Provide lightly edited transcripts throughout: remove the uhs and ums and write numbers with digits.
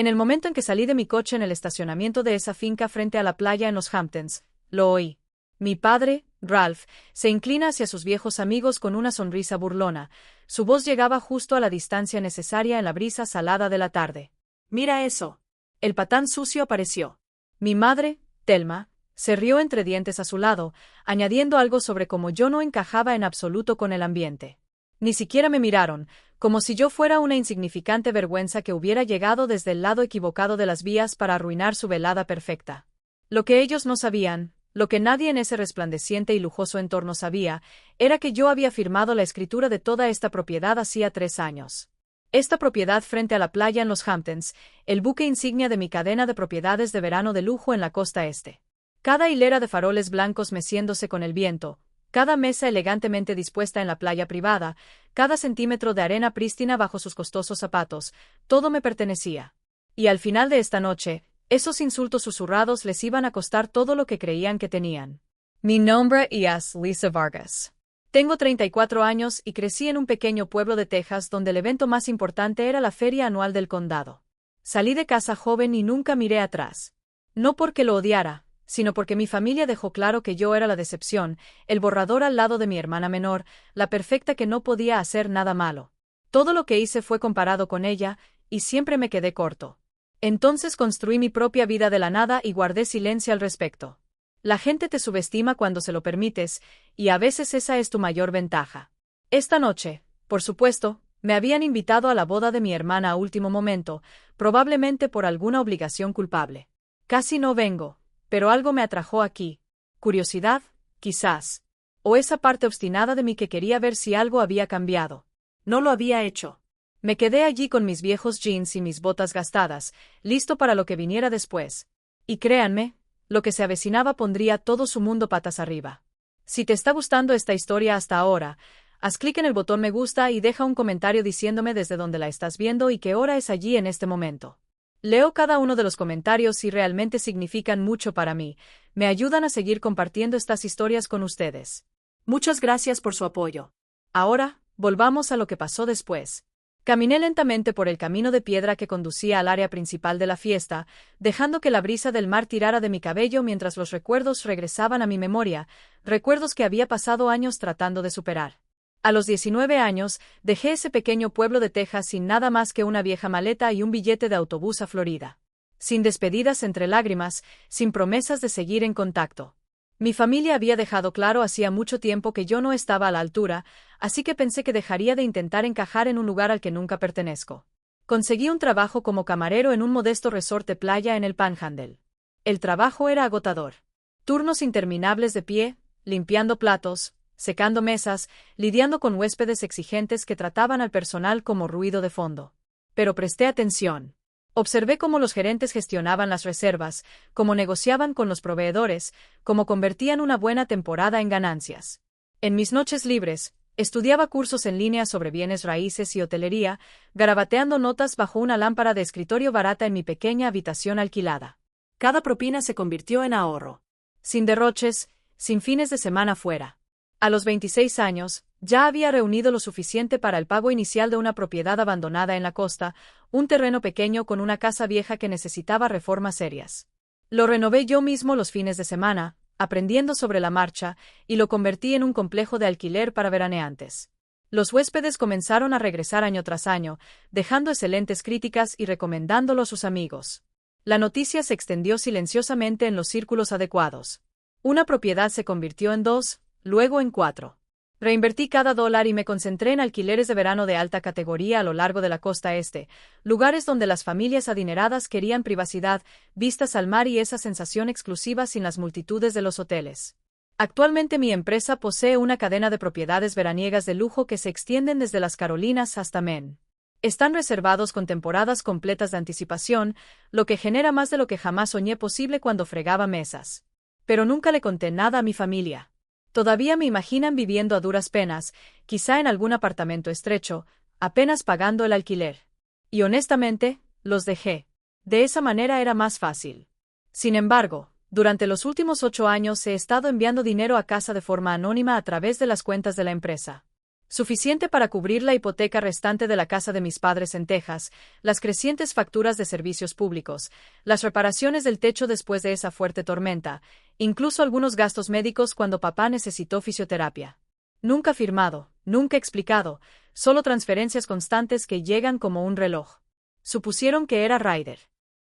En el momento en que salí de mi coche en el estacionamiento de esa finca frente a la playa en los Hamptons, lo oí. Mi padre, Ralph, se inclina hacia sus viejos amigos con una sonrisa burlona. Su voz llegaba justo a la distancia necesaria en la brisa salada de la tarde. «Mira eso». El patán sucio apareció. Mi madre, Thelma, se rió entre dientes a su lado, añadiendo algo sobre cómo yo no encajaba en absoluto con el ambiente. Ni siquiera me miraron, como si yo fuera una insignificante vergüenza que hubiera llegado desde el lado equivocado de las vías para arruinar su velada perfecta. Lo que ellos no sabían, lo que nadie en ese resplandeciente y lujoso entorno sabía, era que yo había firmado la escritura de toda esta propiedad hacía 3 años. Esta propiedad frente a la playa en los Hamptons, el buque insignia de mi cadena de propiedades de verano de lujo en la costa este. Cada hilera de faroles blancos meciéndose con el viento, cada mesa elegantemente dispuesta en la playa privada, cada centímetro de arena prístina bajo sus costosos zapatos, todo me pertenecía. Y al final de esta noche, esos insultos susurrados les iban a costar todo lo que creían que tenían. Mi nombre es Lisa Vargas. Tengo 34 años y crecí en un pequeño pueblo de Texas donde el evento más importante era la feria anual del condado. Salí de casa joven y nunca miré atrás. No porque lo odiara, sino porque mi familia dejó claro que yo era la decepción, el borrador al lado de mi hermana menor, la perfecta que no podía hacer nada malo. Todo lo que hice fue comparado con ella, y siempre me quedé corto. Entonces construí mi propia vida de la nada y guardé silencio al respecto. La gente te subestima cuando se lo permites, y a veces esa es tu mayor ventaja. Esta noche, por supuesto, me habían invitado a la boda de mi hermana a último momento, probablemente por alguna obligación culpable. Casi no vengo, pero algo me atrajo aquí. Curiosidad, quizás. O esa parte obstinada de mí que quería ver si algo había cambiado. No lo había hecho. Me quedé allí con mis viejos jeans y mis botas gastadas, listo para lo que viniera después. Y créanme, lo que se avecinaba pondría todo su mundo patas arriba. Si te está gustando esta historia hasta ahora, haz clic en el botón me gusta y deja un comentario diciéndome desde dónde la estás viendo y qué hora es allí en este momento. Leo cada uno de los comentarios y realmente significan mucho para mí, me ayudan a seguir compartiendo estas historias con ustedes. Muchas gracias por su apoyo. Ahora, volvamos a lo que pasó después. Caminé lentamente por el camino de piedra que conducía al área principal de la fiesta, dejando que la brisa del mar tirara de mi cabello mientras los recuerdos regresaban a mi memoria, recuerdos que había pasado años tratando de superar. A los 19 años, dejé ese pequeño pueblo de Texas sin nada más que una vieja maleta y un billete de autobús a Florida. Sin despedidas entre lágrimas, sin promesas de seguir en contacto. Mi familia había dejado claro hacía mucho tiempo que yo no estaba a la altura, así que pensé que dejaría de intentar encajar en un lugar al que nunca pertenezco. Conseguí un trabajo como camarero en un modesto resort de playa en el Panhandle. El trabajo era agotador. Turnos interminables de pie, limpiando platos, secando mesas, lidiando con huéspedes exigentes que trataban al personal como ruido de fondo. Pero presté atención. Observé cómo los gerentes gestionaban las reservas, cómo negociaban con los proveedores, cómo convertían una buena temporada en ganancias. En mis noches libres, estudiaba cursos en línea sobre bienes raíces y hotelería, garabateando notas bajo una lámpara de escritorio barata en mi pequeña habitación alquilada. Cada propina se convirtió en ahorro. Sin derroches, sin fines de semana fuera. A los 26 años, ya había reunido lo suficiente para el pago inicial de una propiedad abandonada en la costa, un terreno pequeño con una casa vieja que necesitaba reformas serias. Lo renové yo mismo los fines de semana, aprendiendo sobre la marcha, y lo convertí en un complejo de alquiler para veraneantes. Los huéspedes comenzaron a regresar año tras año, dejando excelentes críticas y recomendándolo a sus amigos. La noticia se extendió silenciosamente en los círculos adecuados. Una propiedad se convirtió en 2, luego en 4. Reinvertí cada dólar y me concentré en alquileres de verano de alta categoría a lo largo de la costa este, lugares donde las familias adineradas querían privacidad, vistas al mar y esa sensación exclusiva sin las multitudes de los hoteles. Actualmente mi empresa posee una cadena de propiedades veraniegas de lujo que se extienden desde las Carolinas hasta Maine. Están reservados con temporadas completas de anticipación, lo que genera más de lo que jamás soñé posible cuando fregaba mesas. Pero nunca le conté nada a mi familia. Todavía me imaginan viviendo a duras penas, quizá en algún apartamento estrecho, apenas pagando el alquiler. Y honestamente, los dejé. De esa manera era más fácil. Sin embargo, durante los últimos 8 años he estado enviando dinero a casa de forma anónima a través de las cuentas de la empresa. Suficiente para cubrir la hipoteca restante de la casa de mis padres en Texas, las crecientes facturas de servicios públicos, las reparaciones del techo después de esa fuerte tormenta, incluso algunos gastos médicos cuando papá necesitó fisioterapia. Nunca firmado, nunca explicado, solo transferencias constantes que llegan como un reloj. Supusieron que era Ryder.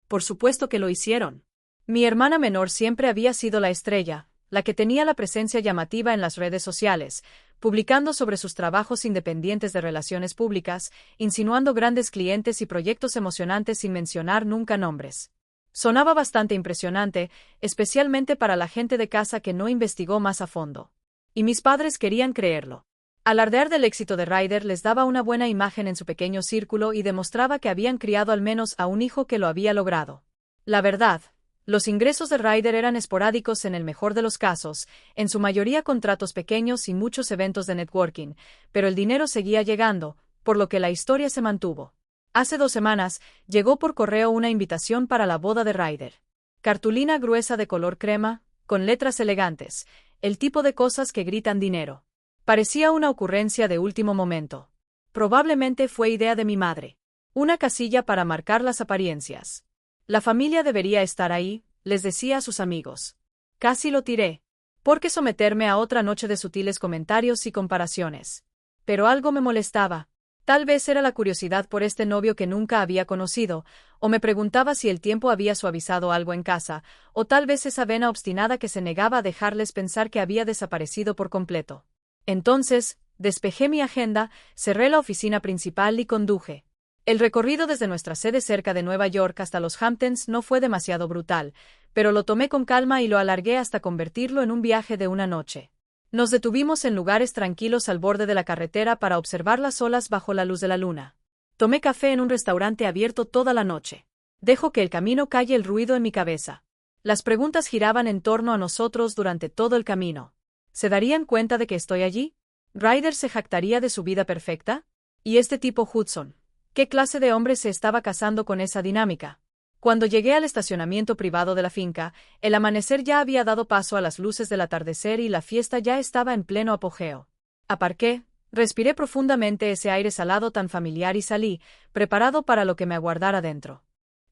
Por supuesto que lo hicieron. Mi hermana menor siempre había sido la estrella, la que tenía la presencia llamativa en las redes sociales, publicando sobre sus trabajos independientes de relaciones públicas, insinuando grandes clientes y proyectos emocionantes sin mencionar nunca nombres. Sonaba bastante impresionante, especialmente para la gente de casa que no investigó más a fondo. Y mis padres querían creerlo. Alardear del éxito de Ryder les daba una buena imagen en su pequeño círculo y demostraba que habían criado al menos a un hijo que lo había logrado. La verdad, los ingresos de Ryder eran esporádicos en el mejor de los casos, en su mayoría contratos pequeños y muchos eventos de networking, pero el dinero seguía llegando, por lo que la historia se mantuvo. Hace 2 semanas, llegó por correo una invitación para la boda de Ryder. Cartulina gruesa de color crema, con letras elegantes, el tipo de cosas que gritan dinero. Parecía una ocurrencia de último momento. Probablemente fue idea de mi madre. Una casilla para marcar las apariencias. La familia debería estar ahí, les decía a sus amigos. Casi lo tiré. ¿Por qué someterme a otra noche de sutiles comentarios y comparaciones? Pero algo me molestaba. Tal vez era la curiosidad por este novio que nunca había conocido, o me preguntaba si el tiempo había suavizado algo en casa, o tal vez esa vena obstinada que se negaba a dejarles pensar que había desaparecido por completo. Entonces, despejé mi agenda, cerré la oficina principal y conduje. El recorrido desde nuestra sede cerca de Nueva York hasta los Hamptons no fue demasiado brutal, pero lo tomé con calma y lo alargué hasta convertirlo en un viaje de una noche. Nos detuvimos en lugares tranquilos al borde de la carretera para observar las olas bajo la luz de la luna. Tomé café en un restaurante abierto toda la noche. Dejo que el camino calle el ruido en mi cabeza. Las preguntas giraban en torno a nosotros durante todo el camino. ¿Se darían cuenta de que estoy allí? ¿Ryder se jactaría de su vida perfecta? ¿Y este tipo Hudson? ¿Qué clase de hombre se estaba casando con esa dinámica? Cuando llegué al estacionamiento privado de la finca, el amanecer ya había dado paso a las luces del atardecer y la fiesta ya estaba en pleno apogeo. Aparqué, respiré profundamente ese aire salado tan familiar y salí, preparado para lo que me aguardara dentro.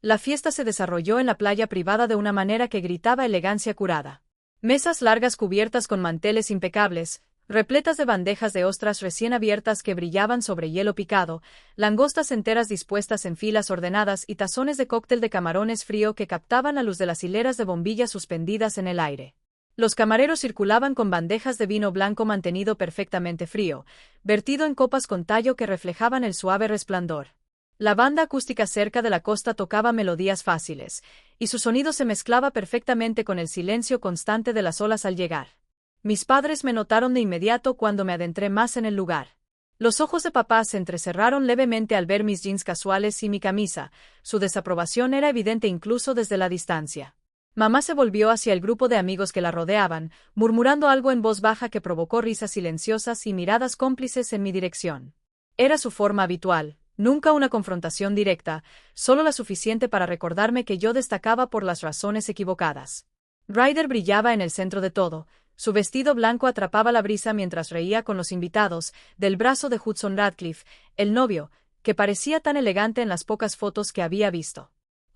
La fiesta se desarrolló en la playa privada de una manera que gritaba elegancia curada. Mesas largas cubiertas con manteles impecables, repletas de bandejas de ostras recién abiertas que brillaban sobre hielo picado, langostas enteras dispuestas en filas ordenadas y tazones de cóctel de camarones frío que captaban la luz de las hileras de bombillas suspendidas en el aire. Los camareros circulaban con bandejas de vino blanco mantenido perfectamente frío, vertido en copas con tallo que reflejaban el suave resplandor. La banda acústica cerca de la costa tocaba melodías fáciles, y su sonido se mezclaba perfectamente con el silencio constante de las olas al llegar. Mis padres me notaron de inmediato cuando me adentré más en el lugar. Los ojos de papá se entrecerraron levemente al ver mis jeans casuales y mi camisa. Su desaprobación era evidente incluso desde la distancia. Mamá se volvió hacia el grupo de amigos que la rodeaban, murmurando algo en voz baja que provocó risas silenciosas y miradas cómplices en mi dirección. Era su forma habitual, nunca una confrontación directa, solo la suficiente para recordarme que yo destacaba por las razones equivocadas. Ryder brillaba en el centro de todo. Su vestido blanco atrapaba la brisa mientras reía con los invitados, del brazo de Hudson Radcliffe, el novio, que parecía tan elegante en las pocas fotos que había visto.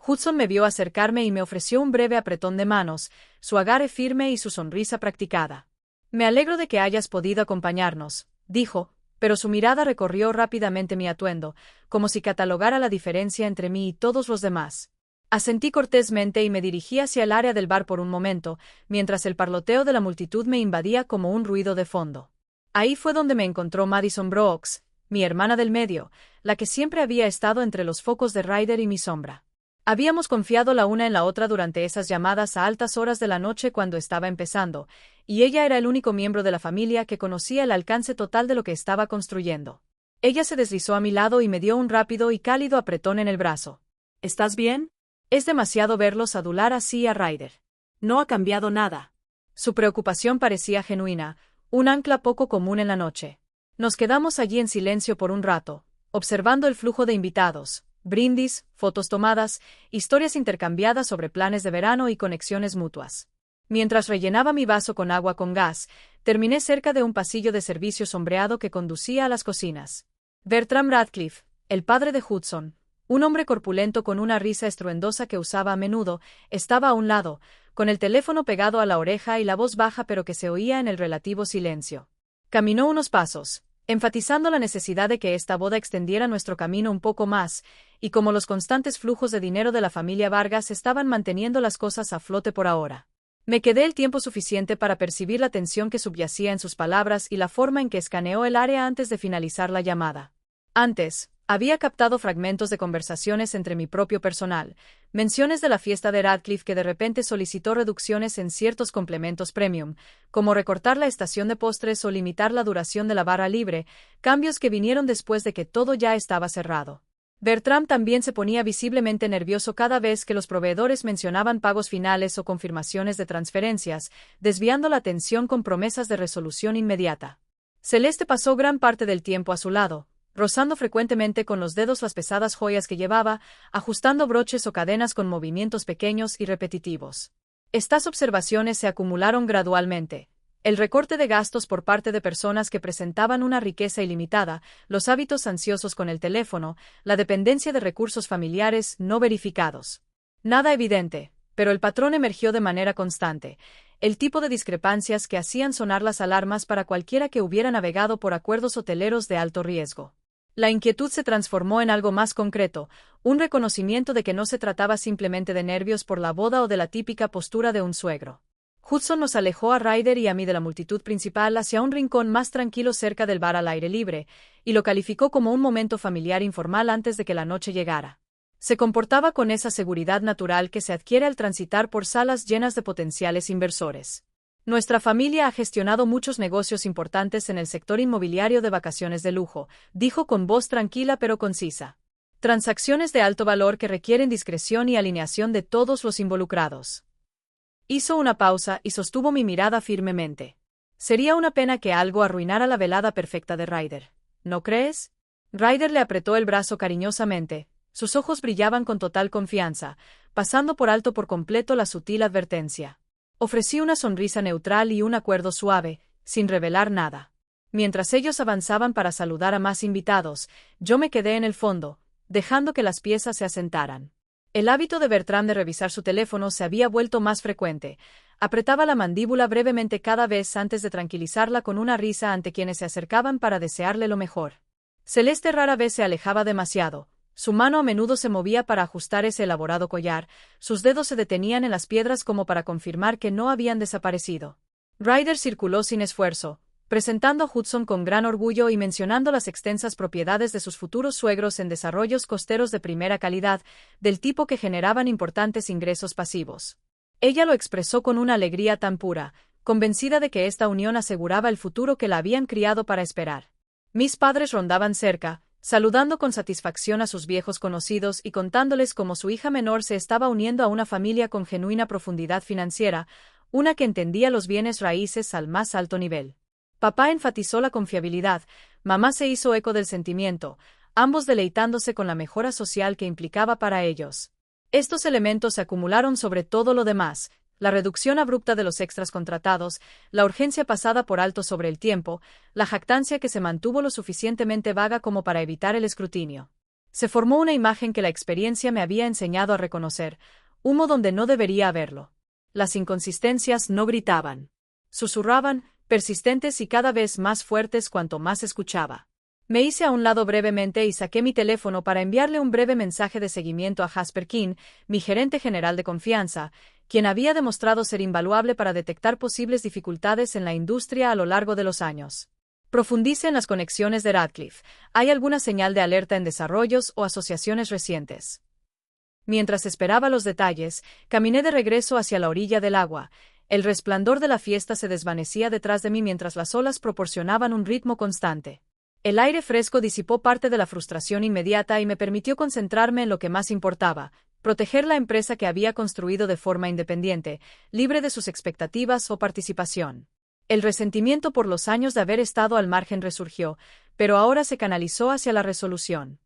Hudson me vio acercarme y me ofreció un breve apretón de manos, su agarre firme y su sonrisa practicada. Me alegro de que hayas podido acompañarnos, dijo, pero su mirada recorrió rápidamente mi atuendo, como si catalogara la diferencia entre mí y todos los demás. Asentí cortésmente y me dirigí hacia el área del bar por un momento, mientras el parloteo de la multitud me invadía como un ruido de fondo. Ahí fue donde me encontró Madison Brooks, mi hermana del medio, la que siempre había estado entre los focos de Ryder y mi sombra. Habíamos confiado la una en la otra durante esas llamadas a altas horas de la noche cuando estaba empezando, y ella era el único miembro de la familia que conocía el alcance total de lo que estaba construyendo. Ella se deslizó a mi lado y me dio un rápido y cálido apretón en el brazo. ¿Estás bien? Es demasiado verlos adular así a Ryder. No ha cambiado nada. Su preocupación parecía genuina, un ancla poco común en la noche. Nos quedamos allí en silencio por un rato, observando el flujo de invitados, brindis, fotos tomadas, historias intercambiadas sobre planes de verano y conexiones mutuas. Mientras rellenaba mi vaso con agua con gas, terminé cerca de un pasillo de servicio sombreado que conducía a las cocinas. Bertram Radcliffe, el padre de Hudson, un hombre corpulento con una risa estruendosa que usaba a menudo, estaba a un lado, con el teléfono pegado a la oreja y la voz baja pero que se oía en el relativo silencio. Caminó unos pasos, enfatizando la necesidad de que esta boda extendiera nuestro camino un poco más, y como los constantes flujos de dinero de la familia Vargas estaban manteniendo las cosas a flote por ahora. Me quedé el tiempo suficiente para percibir la tensión que subyacía en sus palabras y la forma en que escaneó el área antes de finalizar la llamada. Antes, había captado fragmentos de conversaciones entre mi propio personal, menciones de la fiesta de Radcliffe que de repente solicitó reducciones en ciertos complementos premium, como recortar la estación de postres o limitar la duración de la barra libre, cambios que vinieron después de que todo ya estaba cerrado. Bertram también se ponía visiblemente nervioso cada vez que los proveedores mencionaban pagos finales o confirmaciones de transferencias, desviando la atención con promesas de resolución inmediata. Celeste pasó gran parte del tiempo a su lado, rozando frecuentemente con los dedos las pesadas joyas que llevaba, ajustando broches o cadenas con movimientos pequeños y repetitivos. Estas observaciones se acumularon gradualmente. El recorte de gastos por parte de personas que presentaban una riqueza ilimitada, los hábitos ansiosos con el teléfono, la dependencia de recursos familiares no verificados. Nada evidente, pero el patrón emergió de manera constante, el tipo de discrepancias que hacían sonar las alarmas para cualquiera que hubiera navegado por acuerdos hoteleros de alto riesgo. La inquietud se transformó en algo más concreto, un reconocimiento de que no se trataba simplemente de nervios por la boda o de la típica postura de un suegro. Hudson nos alejó a Ryder y a mí de la multitud principal hacia un rincón más tranquilo cerca del bar al aire libre, y lo calificó como un momento familiar informal antes de que la noche llegara. Se comportaba con esa seguridad natural que se adquiere al transitar por salas llenas de potenciales inversores. Nuestra familia ha gestionado muchos negocios importantes en el sector inmobiliario de vacaciones de lujo, dijo con voz tranquila pero concisa. Transacciones de alto valor que requieren discreción y alineación de todos los involucrados. Hizo una pausa y sostuvo mi mirada firmemente. Sería una pena que algo arruinara la velada perfecta de Ryder, ¿no crees? Ryder le apretó el brazo cariñosamente, sus ojos brillaban con total confianza, pasando por alto por completo la sutil advertencia. Ofrecí una sonrisa neutral y un acuerdo suave, sin revelar nada. Mientras ellos avanzaban para saludar a más invitados, yo me quedé en el fondo, dejando que las piezas se asentaran. El hábito de Bertram de revisar su teléfono se había vuelto más frecuente. Apretaba la mandíbula brevemente cada vez antes de tranquilizarla con una risa ante quienes se acercaban para desearle lo mejor. Celeste rara vez se alejaba demasiado. Su mano a menudo se movía para ajustar ese elaborado collar, sus dedos se detenían en las piedras como para confirmar que no habían desaparecido. Ryder circuló sin esfuerzo, presentando a Hudson con gran orgullo y mencionando las extensas propiedades de sus futuros suegros en desarrollos costeros de primera calidad, del tipo que generaban importantes ingresos pasivos. Ella lo expresó con una alegría tan pura, convencida de que esta unión aseguraba el futuro que la habían criado para esperar. Mis padres rondaban cerca, saludando con satisfacción a sus viejos conocidos y contándoles cómo su hija menor se estaba uniendo a una familia con genuina profundidad financiera, una que entendía los bienes raíces al más alto nivel. Papá enfatizó la confiabilidad, mamá se hizo eco del sentimiento, ambos deleitándose con la mejora social que implicaba para ellos. Estos elementos se acumularon sobre todo lo demás, la reducción abrupta de los extras contratados, la urgencia pasada por alto sobre el tiempo, la jactancia que se mantuvo lo suficientemente vaga como para evitar el escrutinio. Se formó una imagen que la experiencia me había enseñado a reconocer, humo donde no debería haberlo. Las inconsistencias no gritaban. Susurraban, persistentes y cada vez más fuertes cuanto más escuchaba. Me hice a un lado brevemente y saqué mi teléfono para enviarle un breve mensaje de seguimiento a Jasper King, mi gerente general de confianza, quien había demostrado ser invaluable para detectar posibles dificultades en la industria a lo largo de los años. Profundice en las conexiones de Radcliffe. ¿Hay alguna señal de alerta en desarrollos o asociaciones recientes? Mientras esperaba los detalles, caminé de regreso hacia la orilla del agua. El resplandor de la fiesta se desvanecía detrás de mí mientras las olas proporcionaban un ritmo constante. El aire fresco disipó parte de la frustración inmediata y me permitió concentrarme en lo que más importaba, proteger la empresa que había construido de forma independiente, libre de sus expectativas o participación. El resentimiento por los años de haber estado al margen resurgió, pero ahora se canalizó hacia la resolución.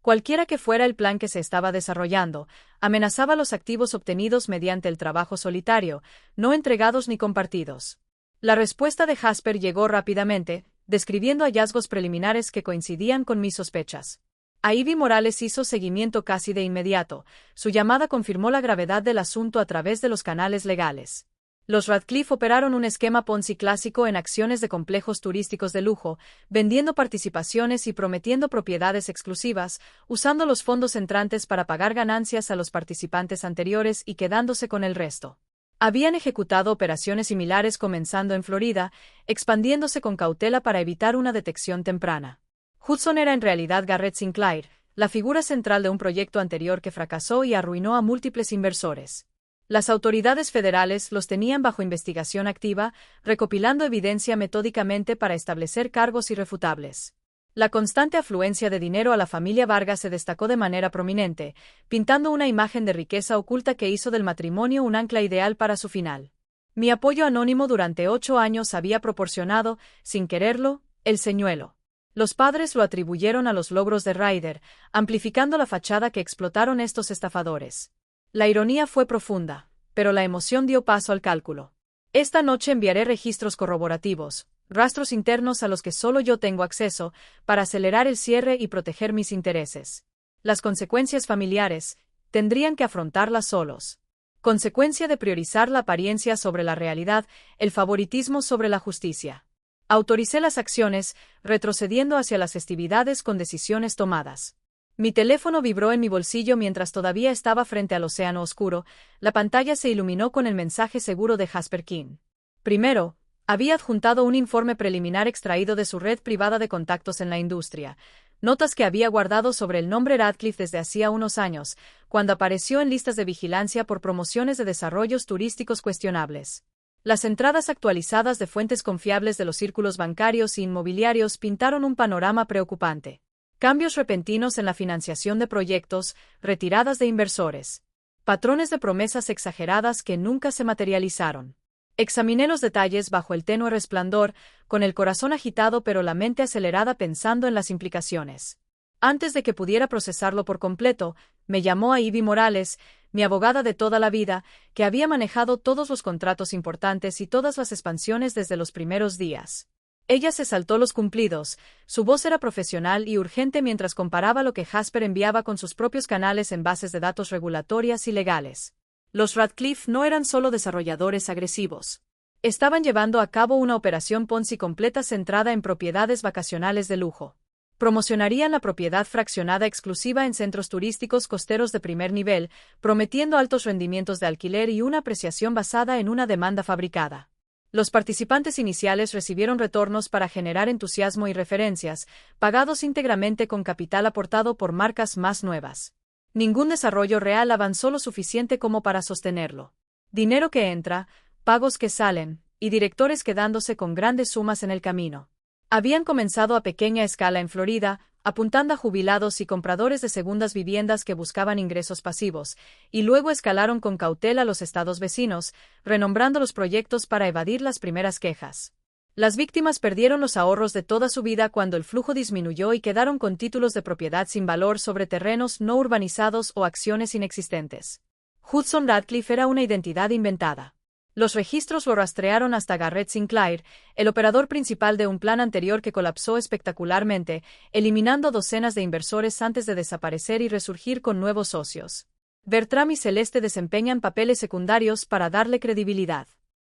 Cualquiera que fuera el plan que se estaba desarrollando, amenazaba los activos obtenidos mediante el trabajo solitario, no entregados ni compartidos. La respuesta de Jasper llegó rápidamente, describiendo hallazgos preliminares que coincidían con mis sospechas. A Ivy Morales hizo seguimiento casi de inmediato. Su llamada confirmó la gravedad del asunto a través de los canales legales. Los Radcliffe operaron un esquema Ponzi clásico en acciones de complejos turísticos de lujo, vendiendo participaciones y prometiendo propiedades exclusivas, usando los fondos entrantes para pagar ganancias a los participantes anteriores y quedándose con el resto. Habían ejecutado operaciones similares comenzando en Florida, expandiéndose con cautela para evitar una detección temprana. Hudson era en realidad Garrett Sinclair, la figura central de un proyecto anterior que fracasó y arruinó a múltiples inversores. Las autoridades federales los tenían bajo investigación activa, recopilando evidencia metódicamente para establecer cargos irrefutables. La constante afluencia de dinero a la familia Vargas se destacó de manera prominente, pintando una imagen de riqueza oculta que hizo del matrimonio un ancla ideal para su final. Mi apoyo anónimo durante 8 años había proporcionado, sin quererlo, el señuelo. Los padres lo atribuyeron a los logros de Ryder, amplificando la fachada que explotaron estos estafadores. La ironía fue profunda, pero la emoción dio paso al cálculo. Esta noche enviaré registros corroborativos, rastros internos a los que solo yo tengo acceso, para acelerar el cierre y proteger mis intereses. Las consecuencias familiares tendrían que afrontarlas solos. Consecuencia de priorizar la apariencia sobre la realidad, el favoritismo sobre la justicia. Autoricé las acciones, retrocediendo hacia las festividades con decisiones tomadas. Mi teléfono vibró en mi bolsillo mientras todavía estaba frente al océano oscuro. La pantalla se iluminó con el mensaje seguro de Jasper King. Primero, había adjuntado un informe preliminar extraído de su red privada de contactos en la industria, notas que había guardado sobre el nombre Radcliffe desde hacía unos años, cuando apareció en listas de vigilancia por promociones de desarrollos turísticos cuestionables. Las entradas actualizadas de fuentes confiables de los círculos bancarios e inmobiliarios pintaron un panorama preocupante. Cambios repentinos en la financiación de proyectos, retiradas de inversores. Patrones de promesas exageradas que nunca se materializaron. Examiné los detalles bajo el tenue resplandor, con el corazón agitado pero la mente acelerada pensando en las implicaciones. Antes de que pudiera procesarlo por completo, me llamó a Ivy Morales, mi abogada de toda la vida, que había manejado todos los contratos importantes y todas las expansiones desde los primeros días. Ella se saltó los cumplidos, su voz era profesional y urgente mientras comparaba lo que Jasper enviaba con sus propios canales en bases de datos regulatorias y legales. Los Radcliffe no eran solo desarrolladores agresivos. Estaban llevando a cabo una operación Ponzi completa centrada en propiedades vacacionales de lujo. Promocionarían la propiedad fraccionada exclusiva en centros turísticos costeros de primer nivel, prometiendo altos rendimientos de alquiler y una apreciación basada en una demanda fabricada. Los participantes iniciales recibieron retornos para generar entusiasmo y referencias, pagados íntegramente con capital aportado por marcas más nuevas. Ningún desarrollo real avanzó lo suficiente como para sostenerlo. Dinero que entra, pagos que salen, y directores quedándose con grandes sumas en el camino. Habían comenzado a pequeña escala en Florida, apuntando a jubilados y compradores de segundas viviendas que buscaban ingresos pasivos, y luego escalaron con cautela a los estados vecinos, renombrando los proyectos para evadir las primeras quejas. Las víctimas perdieron los ahorros de toda su vida cuando el flujo disminuyó y quedaron con títulos de propiedad sin valor sobre terrenos no urbanizados o acciones inexistentes. Hudson Radcliffe era una identidad inventada. Los registros lo rastrearon hasta Garrett Sinclair, el operador principal de un plan anterior que colapsó espectacularmente, eliminando docenas de inversores antes de desaparecer y resurgir con nuevos socios. Bertram y Celeste desempeñan papeles secundarios para darle credibilidad.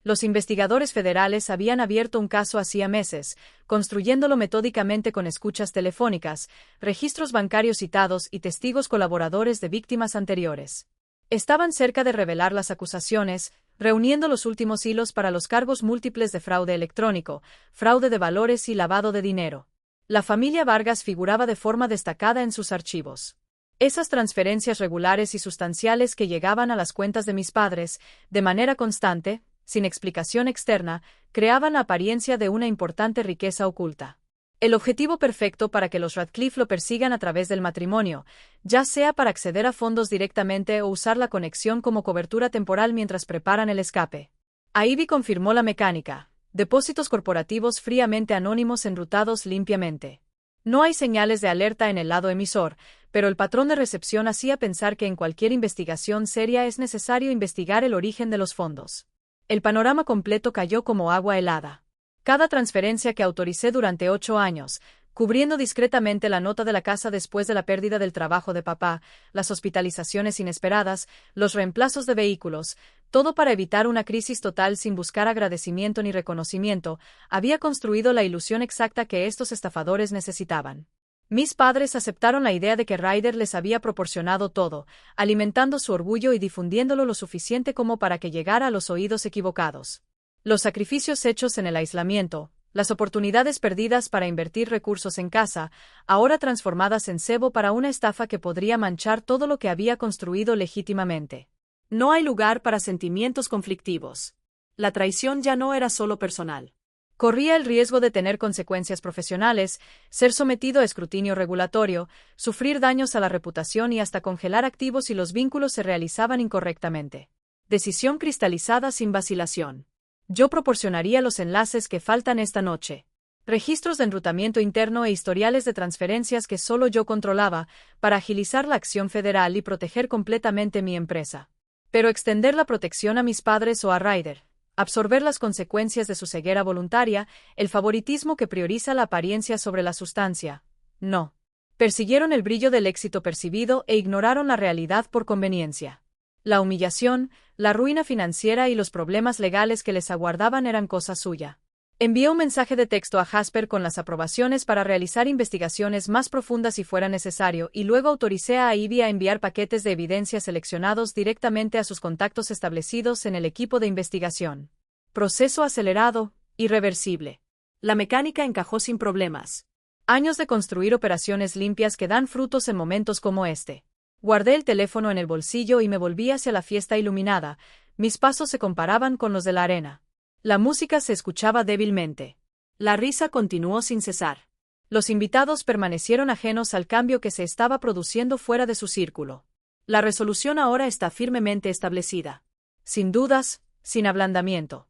Los investigadores federales habían abierto un caso hacía meses, construyéndolo metódicamente con escuchas telefónicas, registros bancarios citados y testigos colaboradores de víctimas anteriores. Estaban cerca de revelar las acusaciones, reuniendo los últimos hilos para los cargos múltiples de fraude electrónico, fraude de valores y lavado de dinero. La familia Vargas figuraba de forma destacada en sus archivos. Esas transferencias regulares y sustanciales que llegaban a las cuentas de mis padres, de manera constante, sin explicación externa, creaban la apariencia de una importante riqueza oculta. El objetivo perfecto para que los Radcliffe lo persigan a través del matrimonio, ya sea para acceder a fondos directamente o usar la conexión como cobertura temporal mientras preparan el escape. Ivy confirmó la mecánica: depósitos corporativos fríamente anónimos enrutados limpiamente. No hay señales de alerta en el lado emisor, pero el patrón de recepción hacía pensar que en cualquier investigación seria es necesario investigar el origen de los fondos. El panorama completo cayó como agua helada. Cada transferencia que autoricé durante 8 años, cubriendo discretamente la nota de la casa después de la pérdida del trabajo de papá, las hospitalizaciones inesperadas, los reemplazos de vehículos, todo para evitar una crisis total sin buscar agradecimiento ni reconocimiento, había construido la ilusión exacta que estos estafadores necesitaban. Mis padres aceptaron la idea de que Ryder les había proporcionado todo, alimentando su orgullo y difundiéndolo lo suficiente como para que llegara a los oídos equivocados. Los sacrificios hechos en el aislamiento, las oportunidades perdidas para invertir recursos en casa, ahora transformadas en cebo para una estafa que podría manchar todo lo que había construido legítimamente. No hay lugar para sentimientos conflictivos. La traición ya no era solo personal. Corría el riesgo de tener consecuencias profesionales, ser sometido a escrutinio regulatorio, sufrir daños a la reputación y hasta congelar activos si los vínculos se realizaban incorrectamente. Decisión cristalizada sin vacilación. Yo proporcionaría los enlaces que faltan esta noche. Registros de enrutamiento interno e historiales de transferencias que solo yo controlaba, para agilizar la acción federal y proteger completamente mi empresa. Pero extender la protección a mis padres o a Ryder, absorber las consecuencias de su ceguera voluntaria, el favoritismo que prioriza la apariencia sobre la sustancia. No. Persiguieron el brillo del éxito percibido e ignoraron la realidad por conveniencia. La humillación, la ruina financiera y los problemas legales que les aguardaban eran cosa suya. Envié un mensaje de texto a Jasper con las aprobaciones para realizar investigaciones más profundas si fuera necesario y luego autoricé a Ivy a enviar paquetes de evidencia seleccionados directamente a sus contactos establecidos en el equipo de investigación. Proceso acelerado, irreversible. La mecánica encajó sin problemas. Años de construir operaciones limpias que dan frutos en momentos como este. Guardé el teléfono en el bolsillo y me volví hacia la fiesta iluminada. Mis pasos se comparaban con los de la arena. La música se escuchaba débilmente. La risa continuó sin cesar. Los invitados permanecieron ajenos al cambio que se estaba produciendo fuera de su círculo. La resolución ahora está firmemente establecida. Sin dudas, sin ablandamiento.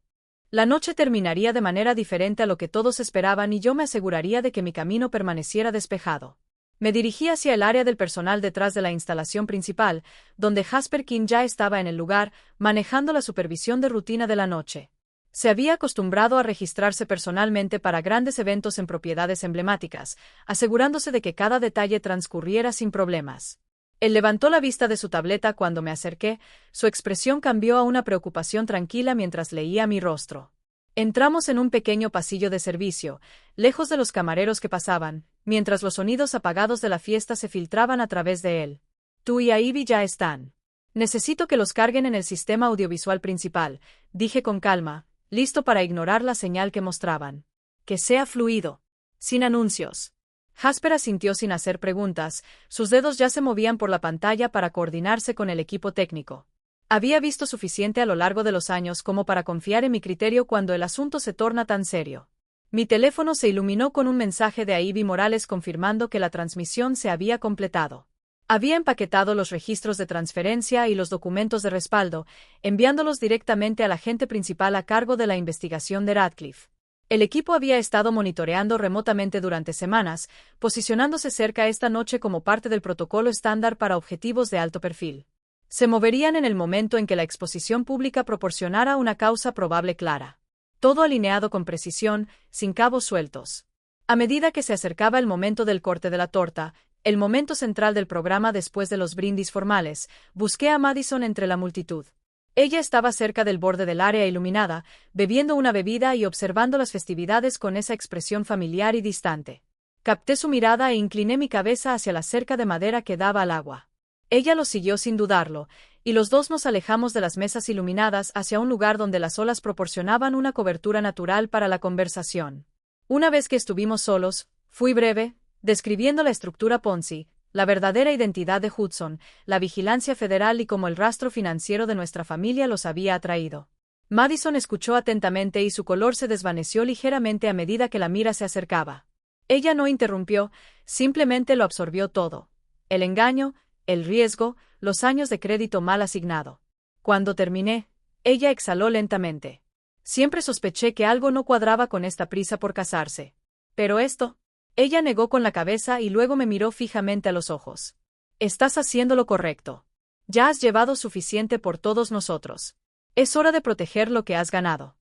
La noche terminaría de manera diferente a lo que todos esperaban y yo me aseguraría de que mi camino permaneciera despejado. Me dirigí hacia el área del personal detrás de la instalación principal, donde Jasper King ya estaba en el lugar, manejando la supervisión de rutina de la noche. Se había acostumbrado a registrarse personalmente para grandes eventos en propiedades emblemáticas, asegurándose de que cada detalle transcurriera sin problemas. Él levantó la vista de su tableta cuando me acerqué, su expresión cambió a una preocupación tranquila mientras leía mi rostro. Entramos en un pequeño pasillo de servicio, lejos de los camareros que pasaban, mientras los sonidos apagados de la fiesta se filtraban a través de él. Tú y Ivy ya están. Necesito que los carguen en el sistema audiovisual principal, dije con calma, listo para ignorar la señal que mostraban. Que sea fluido. Sin anuncios. Jasper asintió sin hacer preguntas, sus dedos ya se movían por la pantalla para coordinarse con el equipo técnico. Había visto suficiente a lo largo de los años como para confiar en mi criterio cuando el asunto se torna tan serio. Mi teléfono se iluminó con un mensaje de Ivy Morales confirmando que la transmisión se había completado. Había empaquetado los registros de transferencia y los documentos de respaldo, enviándolos directamente al agente principal a cargo de la investigación de Radcliffe. El equipo había estado monitoreando remotamente durante semanas, posicionándose cerca esta noche como parte del protocolo estándar para objetivos de alto perfil. Se moverían en el momento en que la exposición pública proporcionara una causa probable clara. Todo alineado con precisión, sin cabos sueltos. A medida que se acercaba el momento del corte de la torta, el momento central del programa después de los brindis formales, busqué a Madison entre la multitud. Ella estaba cerca del borde del área iluminada, bebiendo una bebida y observando las festividades con esa expresión familiar y distante. Capté su mirada e incliné mi cabeza hacia la cerca de madera que daba al agua. Ella lo siguió sin dudarlo, y los dos nos alejamos de las mesas iluminadas hacia un lugar donde las olas proporcionaban una cobertura natural para la conversación. Una vez que estuvimos solos, fui breve, describiendo la estructura Ponzi, la verdadera identidad de Hudson, la vigilancia federal y cómo el rastro financiero de nuestra familia los había atraído. Madison escuchó atentamente y su color se desvaneció ligeramente a medida que la mira se acercaba. Ella no interrumpió, simplemente lo absorbió todo. El engaño, el riesgo, los años de crédito mal asignado. Cuando terminé, ella exhaló lentamente. Siempre sospeché que algo no cuadraba con esta prisa por casarse. Pero esto... Ella negó con la cabeza y luego me miró fijamente a los ojos. Estás haciendo lo correcto. Ya has llevado suficiente por todos nosotros. Es hora de proteger lo que has ganado.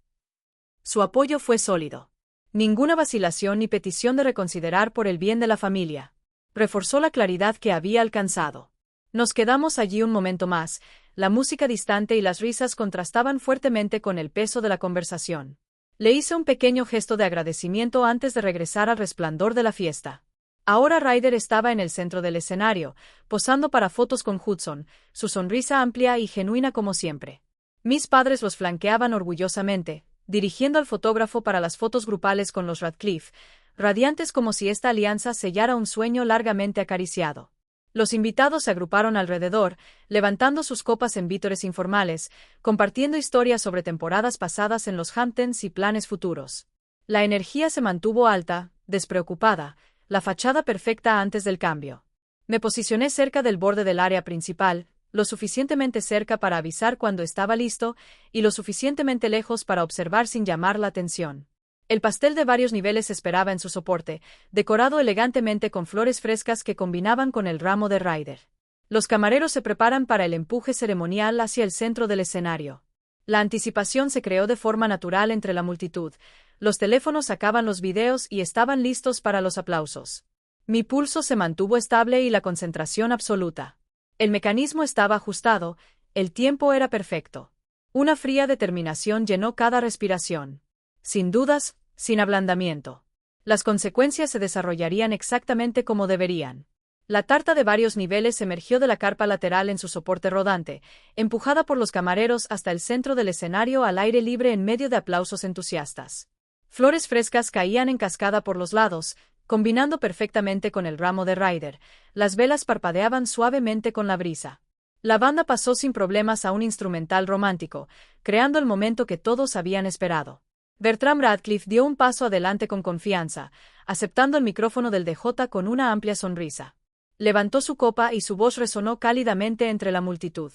Su apoyo fue sólido. Ninguna vacilación ni petición de reconsiderar por el bien de la familia. Reforzó la claridad que había alcanzado. Nos quedamos allí un momento más, la música distante y las risas contrastaban fuertemente con el peso de la conversación. Le hice un pequeño gesto de agradecimiento antes de regresar al resplandor de la fiesta. Ahora Ryder estaba en el centro del escenario, posando para fotos con Hudson, su sonrisa amplia y genuina como siempre. Mis padres los flanqueaban orgullosamente, dirigiendo al fotógrafo para las fotos grupales con los Radcliffe, radiantes como si esta alianza sellara un sueño largamente acariciado. Los invitados se agruparon alrededor, levantando sus copas en vítores informales, compartiendo historias sobre temporadas pasadas en los Hamptons y planes futuros. La energía se mantuvo alta, despreocupada, la fachada perfecta antes del cambio. Me posicioné cerca del borde del área principal, lo suficientemente cerca para avisar cuando estaba listo, y lo suficientemente lejos para observar sin llamar la atención. El pastel de varios niveles esperaba en su soporte, decorado elegantemente con flores frescas que combinaban con el ramo de Ryder. Los camareros se preparan para el empuje ceremonial hacia el centro del escenario. La anticipación se creó de forma natural entre la multitud. Los teléfonos sacaban los videos y estaban listos para los aplausos. Mi pulso se mantuvo estable y la concentración absoluta. El mecanismo estaba ajustado, el tiempo era perfecto. Una fría determinación llenó cada respiración. Sin dudas, sin ablandamiento. Las consecuencias se desarrollarían exactamente como deberían. La tarta de varios niveles emergió de la carpa lateral en su soporte rodante, empujada por los camareros hasta el centro del escenario al aire libre en medio de aplausos entusiastas. Flores frescas caían en cascada por los lados, combinando perfectamente con el ramo de Ryder. Las velas parpadeaban suavemente con la brisa. La banda pasó sin problemas a un instrumental romántico, creando el momento que todos habían esperado. Bertram Radcliffe dio un paso adelante con confianza, aceptando el micrófono del DJ con una amplia sonrisa. Levantó su copa y su voz resonó cálidamente entre la multitud.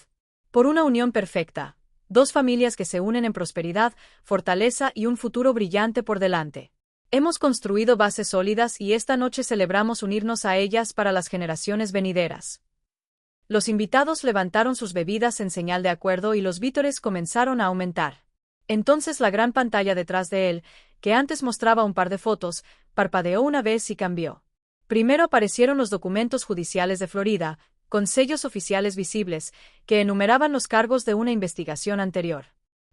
Por una unión perfecta, dos familias que se unen en prosperidad, fortaleza y un futuro brillante por delante. Hemos construido bases sólidas y esta noche celebramos unirnos a ellas para las generaciones venideras. Los invitados levantaron sus bebidas en señal de acuerdo y los vítores comenzaron a aumentar. Entonces la gran pantalla detrás de él, que antes mostraba un par de fotos, parpadeó una vez y cambió. Primero aparecieron los documentos judiciales de Florida, con sellos oficiales visibles, que enumeraban los cargos de una investigación anterior.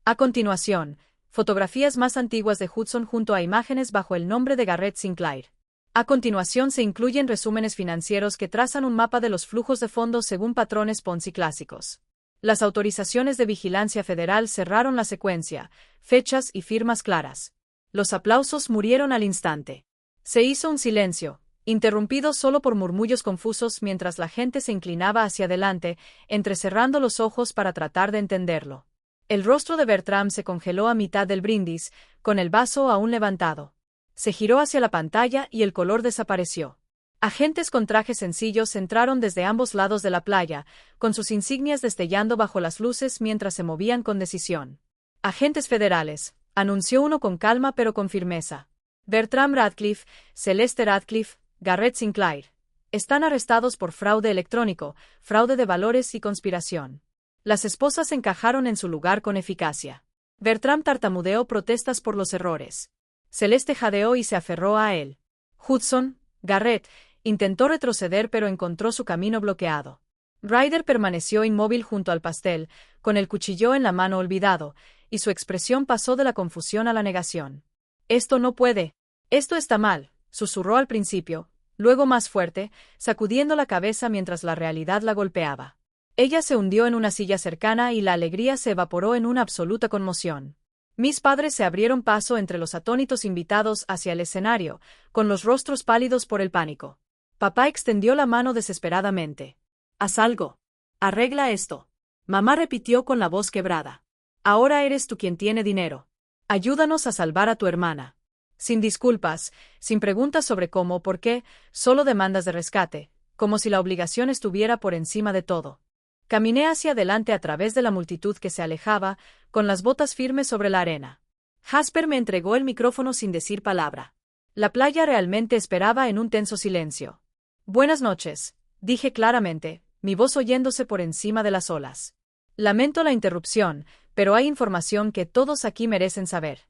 A continuación, fotografías más antiguas de Hudson junto a imágenes bajo el nombre de Garrett Sinclair. A continuación se incluyen resúmenes financieros que trazan un mapa de los flujos de fondos según patrones Ponzi clásicos. Las autorizaciones de vigilancia federal cerraron la secuencia, fechas y firmas claras. Los aplausos murieron al instante. Se hizo un silencio, interrumpido solo por murmullos confusos mientras la gente se inclinaba hacia adelante, entrecerrando los ojos para tratar de entenderlo. El rostro de Bertram se congeló a mitad del brindis, con el vaso aún levantado. Se giró hacia la pantalla y el color desapareció. Agentes con trajes sencillos entraron desde ambos lados de la playa, con sus insignias destellando bajo las luces mientras se movían con decisión. Agentes federales, anunció uno con calma pero con firmeza. Bertram Radcliffe, Celeste Radcliffe, Garrett Sinclair. Están arrestados por fraude electrónico, fraude de valores y conspiración. Las esposas encajaron en su lugar con eficacia. Bertram tartamudeó protestas por los errores. Celeste jadeó y se aferró a él. Hudson, Garrett, intentó retroceder pero encontró su camino bloqueado. Ryder permaneció inmóvil junto al pastel, con el cuchillo en la mano olvidado, y su expresión pasó de la confusión a la negación. «Esto no puede. Esto está mal», susurró al principio, luego más fuerte, sacudiendo la cabeza mientras la realidad la golpeaba. Ella se hundió en una silla cercana y la alegría se evaporó en una absoluta conmoción. Mis padres se abrieron paso entre los atónitos invitados hacia el escenario, con los rostros pálidos por el pánico. Papá extendió la mano desesperadamente. «Haz algo. Arregla esto». Mamá repitió con la voz quebrada. «Ahora eres tú quien tiene dinero. Ayúdanos a salvar a tu hermana». Sin disculpas, sin preguntas sobre cómo o por qué, solo demandas de rescate, como si la obligación estuviera por encima de todo. Caminé hacia adelante a través de la multitud que se alejaba, con las botas firmes sobre la arena. Jasper me entregó el micrófono sin decir palabra. La playa realmente esperaba en un tenso silencio. Buenas noches, dije claramente, mi voz oyéndose por encima de las olas. Lamento la interrupción, pero hay información que todos aquí merecen saber.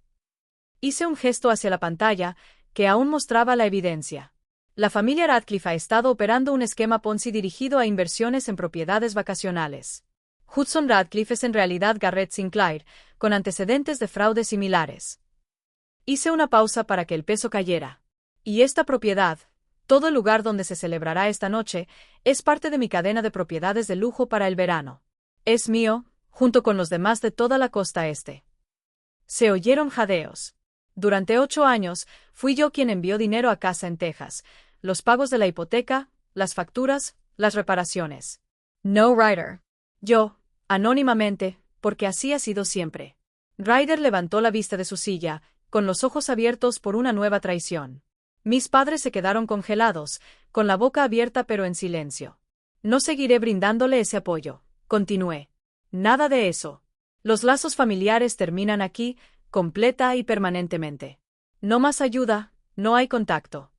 Hice un gesto hacia la pantalla, que aún mostraba la evidencia. La familia Radcliffe ha estado operando un esquema Ponzi dirigido a inversiones en propiedades vacacionales. Hudson Radcliffe es en realidad Garrett Sinclair, con antecedentes de fraudes similares. Hice una pausa para que el peso cayera. Y esta propiedad, todo el lugar donde se celebrará esta noche, es parte de mi cadena de propiedades de lujo para el verano. Es mío, junto con los demás de toda la costa este. Se oyeron jadeos. Durante 8 años, fui yo quien envió dinero a casa en Texas, los pagos de la hipoteca, las facturas, las reparaciones. No, Ryder. Yo, anónimamente, porque así ha sido siempre. Ryder levantó la vista de su silla, con los ojos abiertos por una nueva traición. Mis padres se quedaron congelados, con la boca abierta pero en silencio. No seguiré brindándole ese apoyo, continué. Nada de eso. Los lazos familiares terminan aquí, completa y permanentemente. No más ayuda, no hay contacto.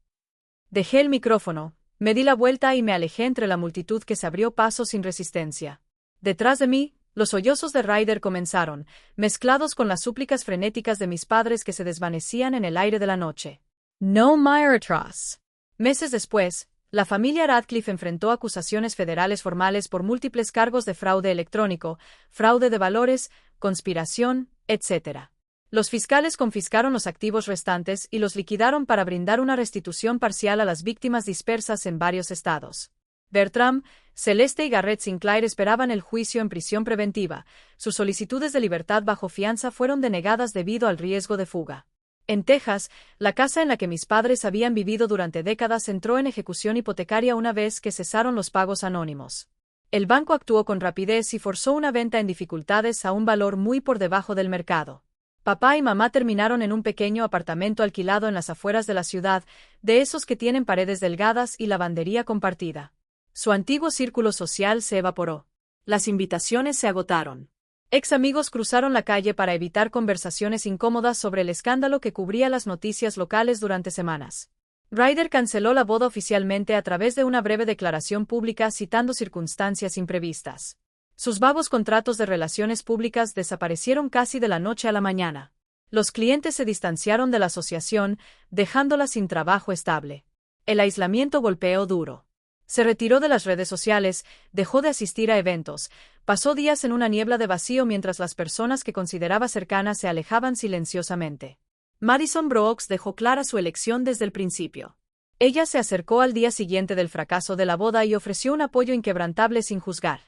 Dejé el micrófono, me di la vuelta y me alejé entre la multitud que se abrió paso sin resistencia. Detrás de mí, los sollozos de Ryder comenzaron, mezclados con las súplicas frenéticas de mis padres que se desvanecían en el aire de la noche. No more atrás. Meses después, la familia Radcliffe enfrentó acusaciones federales formales por múltiples cargos de fraude electrónico, fraude de valores, conspiración, etc. Los fiscales confiscaron los activos restantes y los liquidaron para brindar una restitución parcial a las víctimas dispersas en varios estados. Bertram, Celeste y Garrett Sinclair esperaban el juicio en prisión preventiva. Sus solicitudes de libertad bajo fianza fueron denegadas debido al riesgo de fuga. En Texas, la casa en la que mis padres habían vivido durante décadas entró en ejecución hipotecaria una vez que cesaron los pagos anónimos. El banco actuó con rapidez y forzó una venta en dificultades a un valor muy por debajo del mercado. Papá y mamá terminaron en un pequeño apartamento alquilado en las afueras de la ciudad, de esos que tienen paredes delgadas y lavandería compartida. Su antiguo círculo social se evaporó. Las invitaciones se agotaron. Ex amigos cruzaron la calle para evitar conversaciones incómodas sobre el escándalo que cubría las noticias locales durante semanas. Ryder canceló la boda oficialmente a través de una breve declaración pública citando circunstancias imprevistas. Sus vagos contratos de relaciones públicas desaparecieron casi de la noche a la mañana. Los clientes se distanciaron de la asociación, dejándola sin trabajo estable. El aislamiento golpeó duro. Se retiró de las redes sociales, dejó de asistir a eventos, pasó días en una niebla de vacío mientras las personas que consideraba cercanas se alejaban silenciosamente. Madison Brooks dejó clara su elección desde el principio. Ella se acercó al día siguiente del fracaso de la boda y ofreció un apoyo inquebrantable sin juzgar.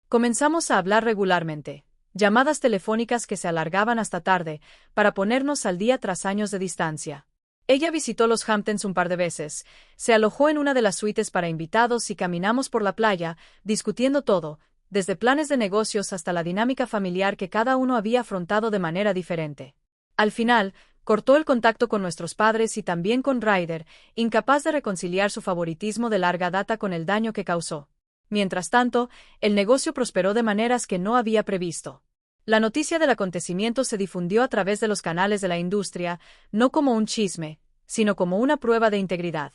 Comenzamos a hablar regularmente, llamadas telefónicas que se alargaban hasta tarde, para ponernos al día tras años de distancia. Ella visitó los Hamptons un par de veces, se alojó en una de las suites para invitados y caminamos por la playa, discutiendo todo, desde planes de negocios hasta la dinámica familiar que cada uno había afrontado de manera diferente. Al final, cortó el contacto con nuestros padres y también con Ryder, incapaz de reconciliar su favoritismo de larga data con el daño que causó. Mientras tanto, el negocio prosperó de maneras que no había previsto. La noticia del acontecimiento se difundió a través de los canales de la industria, no como un chisme, sino como una prueba de integridad.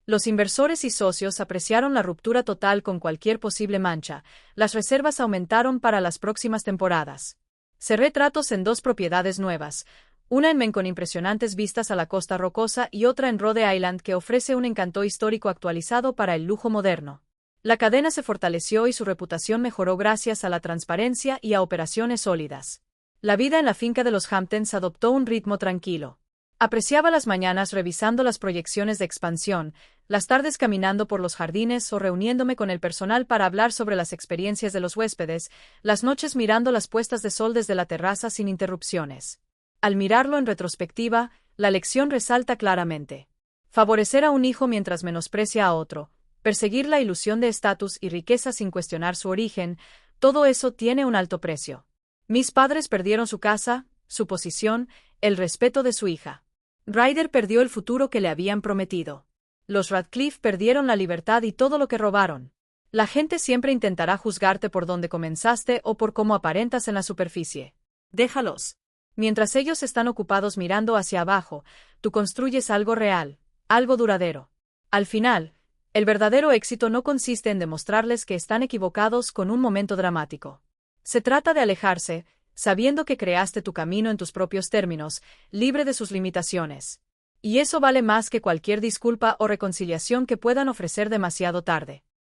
Los inversores y socios apreciaron la ruptura total con cualquier posible mancha, las reservas aumentaron para las próximas temporadas. Cerré tratos en 2 propiedades nuevas, una en Maine con impresionantes vistas a la costa rocosa y otra en Rhode Island que ofrece un encanto histórico actualizado para el lujo moderno. La cadena se fortaleció y su reputación mejoró gracias a la transparencia y a operaciones sólidas. La vida en la finca de los Hamptons adoptó un ritmo tranquilo. Apreciaba las mañanas revisando las proyecciones de expansión, las tardes caminando por los jardines o reuniéndome con el personal para hablar sobre las experiencias de los huéspedes, las noches mirando las puestas de sol desde la terraza sin interrupciones. Al mirarlo en retrospectiva, la lección resalta claramente. Favorecer a un hijo mientras menosprecia a otro, perseguir la ilusión de estatus y riqueza sin cuestionar su origen, todo eso tiene un alto precio. Mis padres perdieron su casa, su posición, el respeto de su hija. Ryder perdió el futuro que le habían prometido. Los Radcliffe perdieron la libertad y todo lo que robaron. La gente siempre intentará juzgarte por dónde comenzaste o por cómo aparentas en la superficie. Déjalos. Mientras ellos están ocupados mirando hacia abajo, tú construyes algo real, algo duradero. Al final, el verdadero éxito no consiste en demostrarles que están equivocados con un momento dramático. Se trata de alejarse, sabiendo que creaste tu camino en tus propios términos, libre de sus limitaciones. Y eso vale más que cualquier disculpa o reconciliación que puedan ofrecer demasiado tarde.